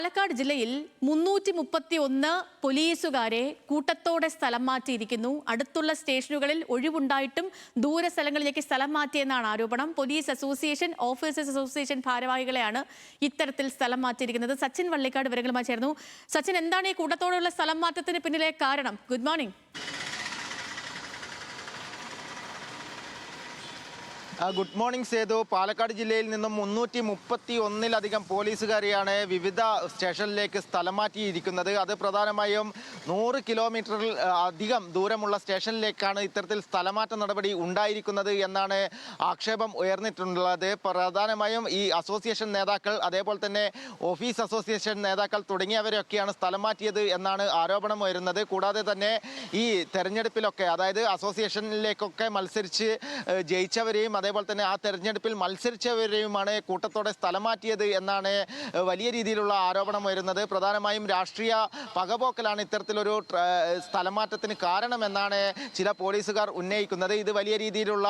പാലക്കാട് ജില്ലയിൽ 331 പോലീസുകാരെ കൂട്ടത്തോടെ സ്ഥലം മാറ്റിയിരിക്കുന്നു. അടുത്തുള്ള സ്റ്റേഷനുകളിൽ ഒഴിവുണ്ടായിട്ടും ദൂര സ്ഥലങ്ങളിലേക്ക് സ്ഥലം മാറ്റിയെന്നാണ് ആരോപണം. പോലീസ് അസോസിയേഷൻ, ഓഫീസേഴ്സ് അസോസിയേഷൻ ഭാരവാഹികളെയാണ് ഇത്തരത്തിൽ സ്ഥലം മാറ്റിയിരിക്കുന്നത്. സച്ചിൻ വള്ളിക്കാട് വിവരങ്ങളുമായി ചേർന്നു. സച്ചിൻ, എന്താണ് ഈ കൂട്ടത്തോടെയുള്ള സ്ഥലം മാറ്റത്തിന് പിന്നിലെ കാരണം? Good morning. Good morning Sethu. Palakkad ജില്ലയിൽ നിന്നും 331 പോലീസുകാരെയാണ് വിവിധ സ്റ്റേഷനിലേക്ക് സ്ഥലം മാറ്റിയിരിക്കുന്നത്. അത് പ്രധാനമായും 100 കിലോമീറ്ററിൽ അധികം ദൂരമുള്ള സ്റ്റേഷനിലേക്കാണ് ഇത്തരത്തിൽ സ്ഥലമാറ്റ നടപടി ഉണ്ടായിരിക്കുന്നത് എന്നാണ് ആക്ഷേപം ഉയർന്നിട്ടുള്ളത്. പ്രധാനമായും ഈ അസോസിയേഷൻ നേതാക്കൾ, അതേപോലെ തന്നെ ഓഫീസ് അസോസിയേഷൻ നേതാക്കൾ തുടങ്ങിയവരൊക്കെയാണ് സ്ഥലം മാറ്റിയത് എന്നാണ് ആരോപണം ഉയരുന്നത്. കൂടാതെ തന്നെ ഈ തെരഞ്ഞെടുപ്പിലൊക്കെ, അതായത് അസോസിയേഷനിലേക്കൊക്കെ മത്സരിച്ച് ജയിച്ചവരെയും അതേപോലെ തന്നെ ആ തെരഞ്ഞെടുപ്പിൽ മത്സരിച്ചവരെയുമാണ് കൂട്ടത്തോടെ സ്ഥലം മാറ്റിയത് എന്നാണ് വലിയ രീതിയിലുള്ള ആരോപണം വരുന്നത്. പ്രധാനമായും രാഷ്ട്രീയ പകപോക്കലാണ് ഇത്തരത്തിലൊരു സ്ഥലമാറ്റത്തിന് കാരണമെന്നാണ് ചില പോലീസുകാർ ഉന്നയിക്കുന്നത്. ഇത് വലിയ രീതിയിലുള്ള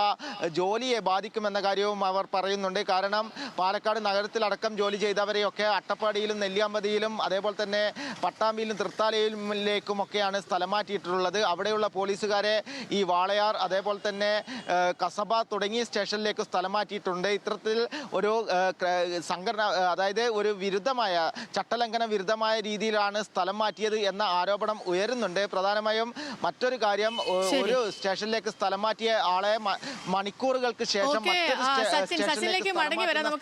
ജോലിയെ ബാധിക്കുമെന്ന കാര്യവും അവർ പറയുന്നുണ്ട്. കാരണം പാലക്കാട് നഗരത്തിലടക്കം ജോലി ചെയ്തവരെയൊക്കെ അട്ടപ്പാടിയിലും നെല്ലിയാമ്പതിയിലും അതേപോലെ തന്നെ പട്ടാമ്പിയിലും തൃത്താലയിലേക്കുമൊക്കെയാണ് സ്ഥലം മാറ്റിയിട്ടുള്ളത്. അവിടെയുള്ള പോലീസുകാരെ ഈ വാളയാർ, അതേപോലെ തന്നെ കസബ തുടങ്ങിയ സ്റ്റേഷനിലേക്ക് സ്ഥലം മാറ്റിയിട്ടുണ്ട്. ഇത്തരത്തിൽ ഒരു സംഘടന, അതായത് ഒരു വിരുദ്ധമായ, ചട്ടലംഘന വിരുദ്ധമായ രീതിയിലാണ് സ്ഥലം മാറ്റിയത് എന്ന ആരോപണം ഉയരുന്നുണ്ട്. പ്രധാനമായും മറ്റൊരു കാര്യം, ഒരു സ്റ്റേഷനിലേക്ക് സ്ഥലം മാറ്റിയ ആളെ മണിക്കൂറുകൾക്ക് ശേഷം മറ്റൊരു സ്റ്റേഷനിലേക്ക്